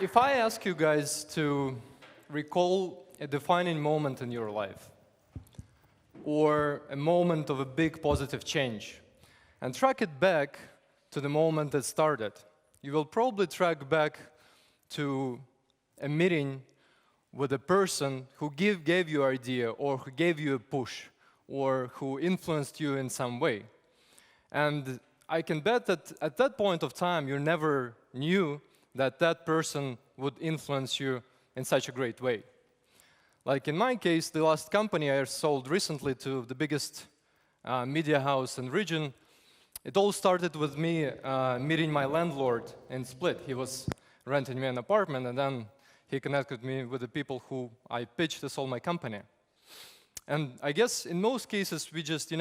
If I ask you guys to recall a defining moment in your life, or a moment of a big positive change, and track it back to the moment that started, you will probably track back to a meeting with a person who gave you an idea, or who gave you a push, or who influenced you in some way. And I can bet that at that point of time, you never knew that that person would influence you in such a great way. Like in my case, the last company I sold recently to the biggest media house in the region, it all started with me meeting my landlord in Split. He was renting me an apartment, and then he connected me with the people who I pitched to sell my company. And I guess in most cases, we just,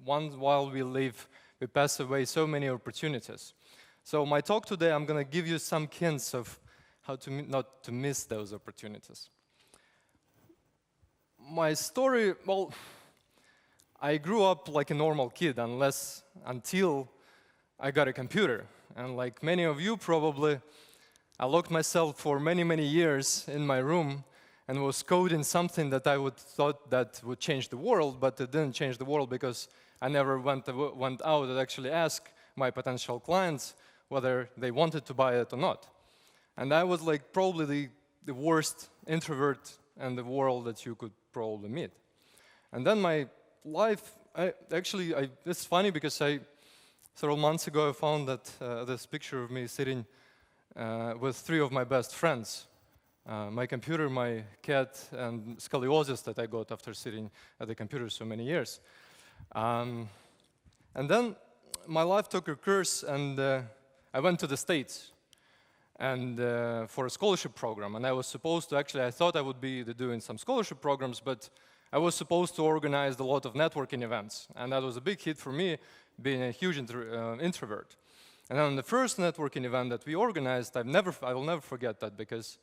once while we live, we pass away so many opportunities. So my talk today, I'm going to give you some hints of how to not to miss those opportunities. My story, well, I grew up like a normal kid until I got a computer. And like many of you probably, I locked myself for many, many years in my room and was coding something that I thought that would change the world, but it didn't change the world because I never went out and actually asked my potential clients whether they wanted to buy it or not. And I was like probably the worst introvert in the world that you could probably meet. And then my life, it's funny because several months ago I found that this picture of me sitting with 3 of my best friends. My computer, my cat, and scoliosis that I got after sitting at the computer so many years. And then my life took a course, and I went to the States and for a scholarship program. And I was supposed to, I thought I would be doing some scholarship programs, but I was supposed to organize a lot of networking events. And that was a big hit for me, being a huge introvert. And then the first networking event that we organized, I will never forget that, because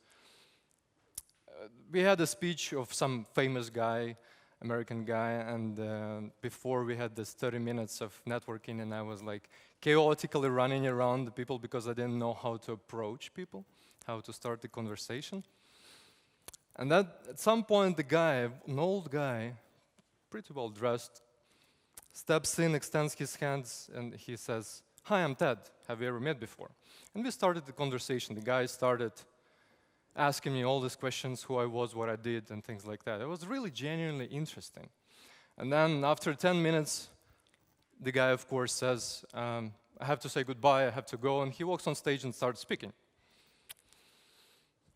we had a speech of some famous guy, American guy, and before we had this 30 minutes of networking, and I was like chaotically running around the people because I didn't know how to approach people, how to start the conversation. And at some point, the guy, an old guy, pretty well dressed, steps in, extends his hands, and he says, "Hi, I'm Ted. Have you ever met before?" And we started the conversation. The guy started asking me all these questions, who I was, what I did, and things like that. It was really genuinely interesting. And then after 10 minutes, the guy, of course, says, "I have to say goodbye, I have to go," and he walks on stage and starts speaking.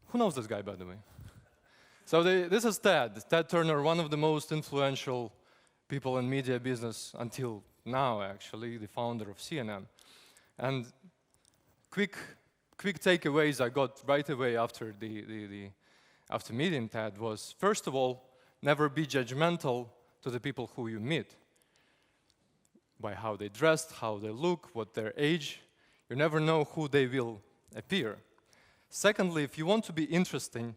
Who knows this guy, by the way? So this is Ted Turner, one of the most influential people in media business until now, actually, the founder of CNN. And quick takeaways I got right away after after meeting Ted was, first of all, never be judgmental to the people who you meet by how they dressed, how they look, what their age. You never know who they will appear. Secondly, if you want to be interesting,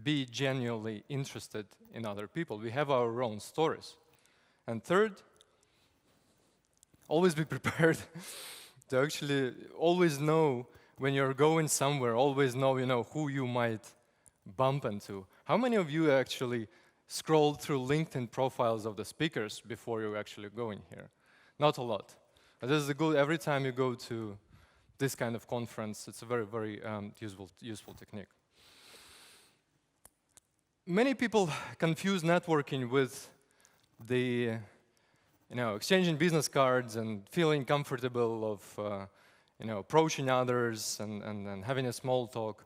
be genuinely interested in other people. We have our own stories. And third, always be prepared to actually always know when you're going somewhere, always know, who you might bump into. How many of you actually scrolled through LinkedIn profiles of the speakers before you're actually going here? Not a lot. But this is a good, every time you go to this kind of conference, it's a very, very useful technique. Many people confuse networking with the exchanging business cards and feeling comfortable of approaching others and having a small talk.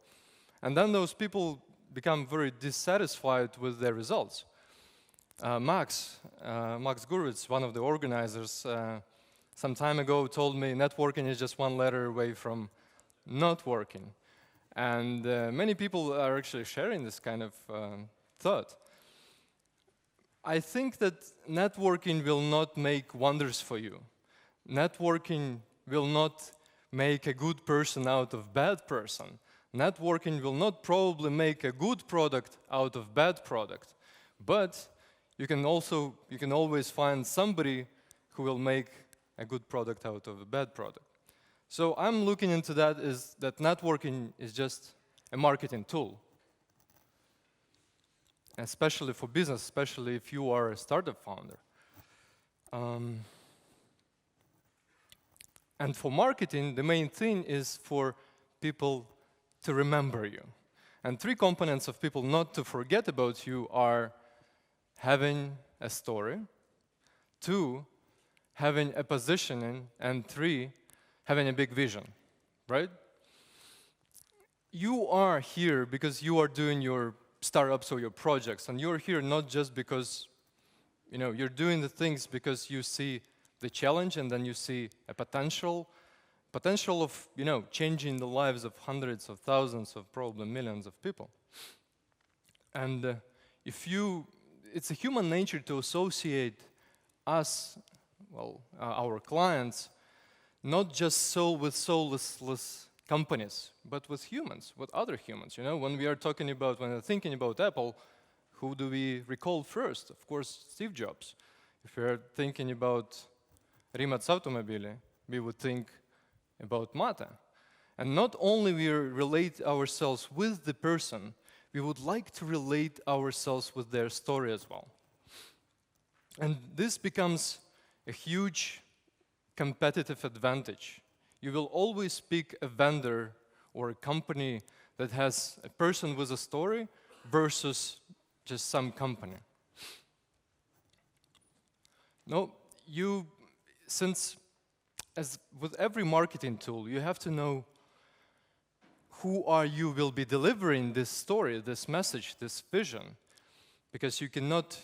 And then those people become very dissatisfied with their results. Max Gurwitz, one of the organizers, some time ago told me networking is just one letter away from not working. And many people are actually sharing this kind of thought. I think that networking will not make wonders for you. Networking will not make a good person out of bad person. Networking will not probably make a good product out of bad product. But you can always find somebody who will make a good product out of a bad product. So I'm looking into that, is that networking is just a marketing tool, especially for business, especially if you are a startup founder. And for marketing, the main thing is for people to remember you. And 3 components of people not to forget about you are having a story, 2, having a positioning, and 3, having a big vision, right? You are here because you are doing your startups or your projects, and you're here not just because you're doing the things because you see the challenge and then you see a potential of changing the lives of hundreds of thousands of probably millions of people. And it's a human nature to associate us, our clients, not just with soulless companies, but with humans, with other humans. When we're thinking about Apple, who do we recall first? Of course, Steve Jobs. If we're thinking about Rimac Automobili, we would think about Mate. And not only we relate ourselves with the person, we would like to relate ourselves with their story as well. And this becomes a huge competitive advantage. You will always pick a vendor or a company that has a person with a story versus just some company. No, as with every marketing tool, you have to know who you will be delivering this story, this message, this vision, because you cannot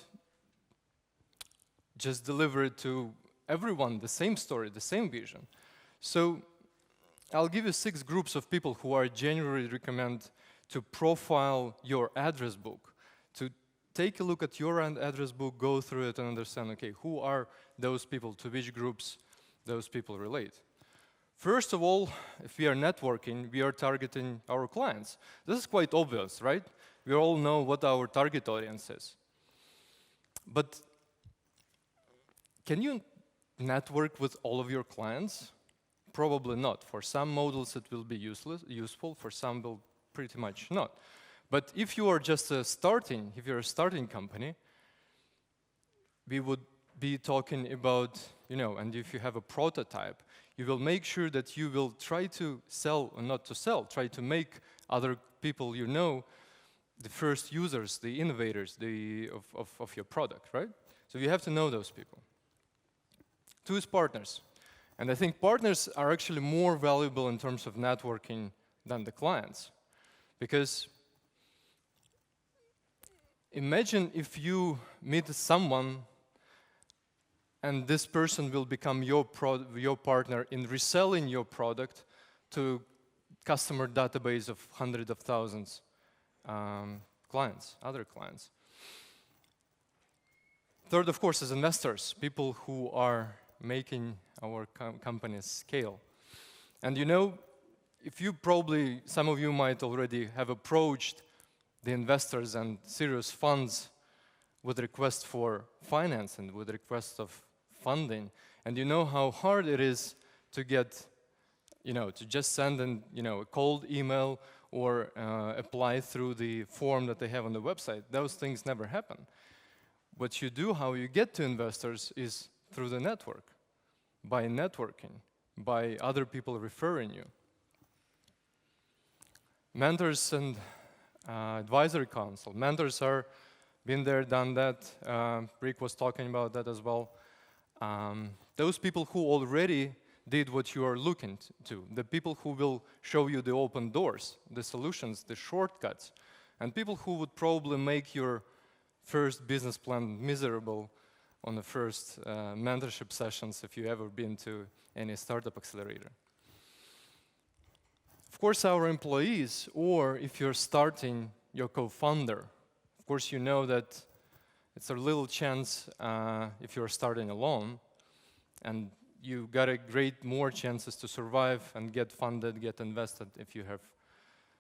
just deliver it to everyone, the same story, the same vision. So I'll give you 6 groups of people who I genuinely recommend to profile your address book, to take a look at your address book, go through it and understand, okay, who are those people, to which groups those people relate. First of all, if we are networking, we are targeting our clients. This is quite obvious, right? We all know what our target audience is. But can you network with all of your clients? Probably not. For some models it will be useful, for some will pretty much not. But if you are just if you're a starting company, we would be talking about, and if you have a prototype, you will make sure that you will try to sell, or not to sell, try to make other people the first users, the innovators of your product, right? So you have to know those people. 2 is partners. And I think partners are actually more valuable in terms of networking than the clients. Because imagine if you meet someone and this person will become your partner in reselling your product to customer database of hundreds of thousands clients, other clients. 3rd, of course, is investors, people who are making our companies scale. And some of you might already have approached the investors and serious funds with request for finance and with request of funding, and you know how hard it is to get, to just send a cold email or apply through the form that they have on the website. Those things never happen. What you do, how you get to investors, is through the network, by networking, by other people referring you. Mentors and advisory council. Mentors are been there, done that. Rick was talking about that as well. Those people who already did what you are looking to, the people who will show you the open doors, the solutions, the shortcuts, and people who would probably make your first business plan miserable on the first mentorship sessions if you've ever been to any startup accelerator. Of course, our employees, or if you're starting, your co-founder. Of course, you know that it's a little chance if you're starting alone, and you got more chances to survive and get funded, get invested if you have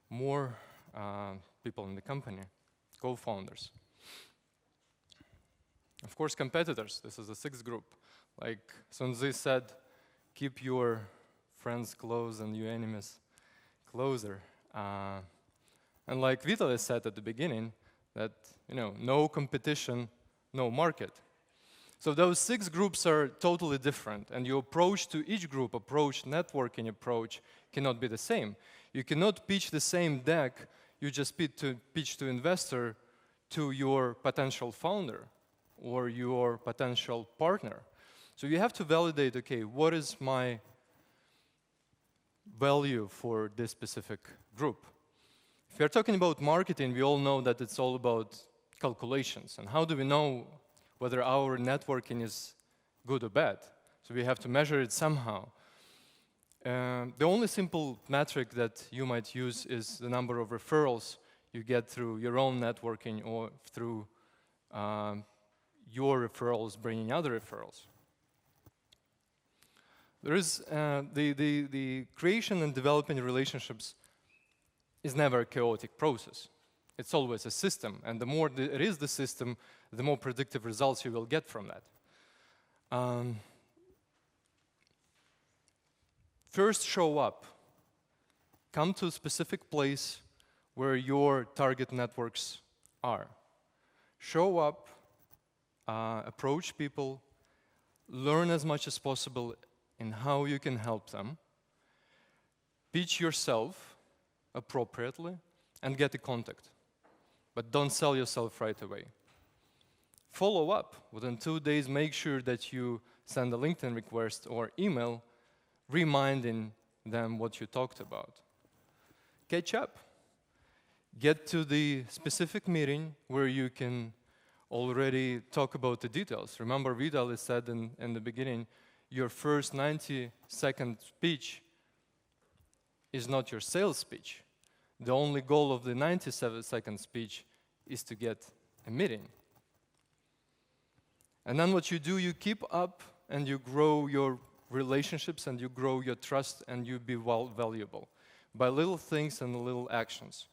more people in the company, co-founders. Of course, competitors. This is the 6th group. Like Sun Tzu said, keep your friends close and your enemies closer. And like Vitaly said at the beginning, that no competition, no market. So those 6 groups are totally different, and your approach to each group, networking approach, cannot be the same. You cannot pitch the same deck you just pitch to investor to your potential founder or your potential partner. So you have to validate, okay, what is my value for this specific group? If you're talking about marketing, we all know that it's all about calculations. And how do we know whether our networking is good or bad? So we have to measure it somehow. The only simple metric that you might use is the number of referrals you get through your own networking or through your referrals bringing other referrals. There is the creation and developing relationships is never a chaotic process. It's always a system, and the more it is the system, the more predictive results you will get from that. First, show up. Come to a specific place where your target networks are. Show up, approach people, learn as much as possible in how you can help them, pitch yourself appropriately, and get a contact. But don't sell yourself right away. Follow up. Within 2 days, make sure that you send a LinkedIn request or email reminding them what you talked about. Catch up. Get to the specific meeting where you can already talk about the details. Remember, Vitaly said in the beginning, your first 90-second speech is not your sales speech. The only goal of the 97-second speech is to get a meeting. And then what you do, you keep up and you grow your relationships and you grow your trust and you be valuable by little things and little actions.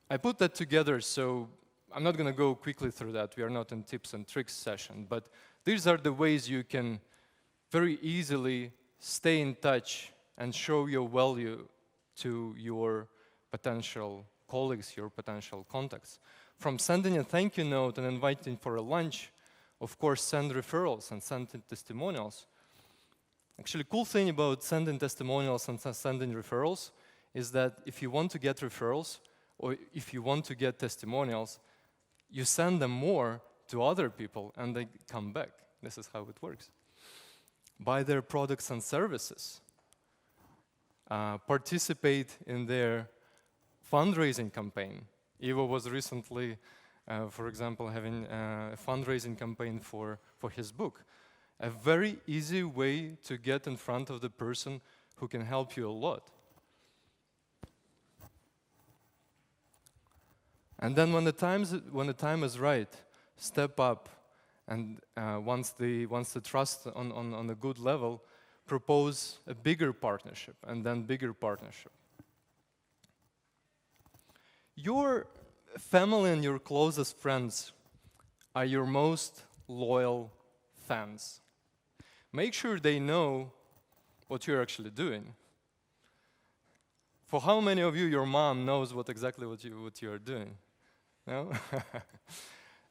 I put that together, so I'm not going to go quickly through that. We are not in tips and tricks session, but these are the ways you can very easily stay in touch and show your value to your potential colleagues, your potential contacts. From sending a thank you note and inviting for a lunch, of course, send referrals and send testimonials. Actually, cool thing about sending testimonials and sending referrals is that if you want to get referrals or if you want to get testimonials, you send them more to other people and they come back. This is how it works. Buy their products and services. Participate in their fundraising campaign. Ivo was recently, for example, having a fundraising campaign for his book. A very easy way to get in front of the person who can help you a lot. And then when the time is right, step up, and once the trust on a good level, propose a bigger partnership, and then bigger partnership. Your family and your closest friends are your most loyal fans. Make sure they know what you're actually doing. For how many of you, your mom knows exactly what you are doing? No?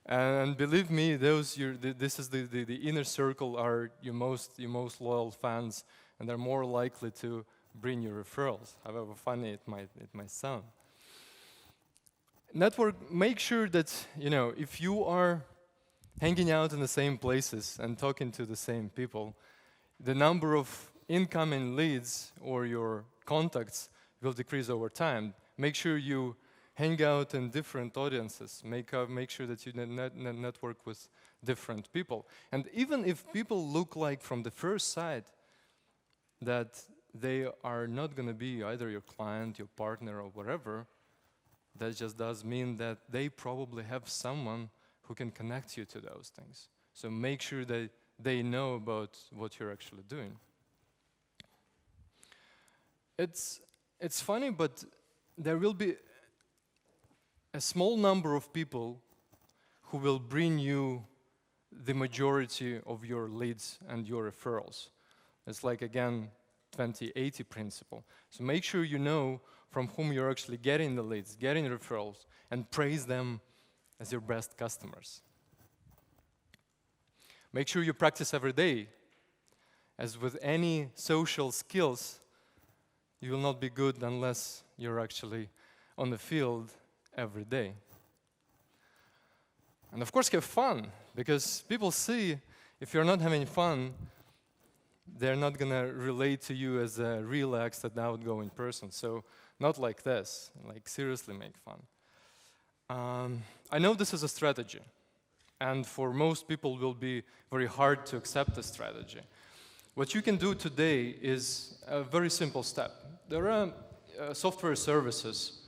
And believe me, this is the inner circle are your most loyal fans, and they're more likely to bring you referrals. However funny it might sound. Network. Make sure that if you are hanging out in the same places and talking to the same people, the number of incoming leads or your contacts will decrease over time. Make sure you hang out in different audiences. Make sure that you network with different people. And even if people look like from the first sight that they are not going to be either your client, your partner, or whatever, that just does mean that they probably have someone who can connect you to those things. So make sure that they know about what you're actually doing. It's funny, but there will be a small number of people who will bring you the majority of your leads and your referrals. It's like, again, 20-80 principle. So make sure you know from whom you're actually getting the leads, getting referrals, and praise them as your best customers. Make sure you practice every day. As with any social skills, you will not be good unless you're actually on the field every day. And of course, have fun, because people see if you're not having fun, they're not going to relate to you as a relaxed and outgoing person. So not like this, like seriously make fun. I know this is a strategy, and for most people it will be very hard to accept this strategy. What you can do today is a very simple step. There are software services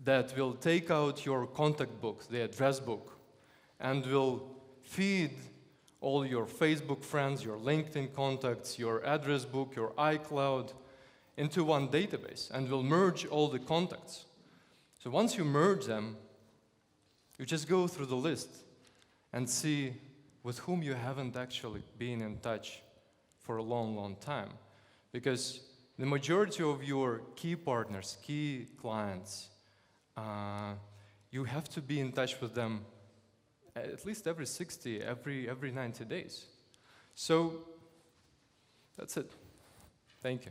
that will take out your contact book, the address book, and will feed all your Facebook friends, your LinkedIn contacts, your address book, your iCloud into one database, and will merge all the contacts. So once you merge them, you just go through the list and see with whom you haven't actually been in touch for a long, long time. Because the majority of your key partners, key clients, you have to be in touch with them at least every 60, every 90 days. So that's it. Thank you.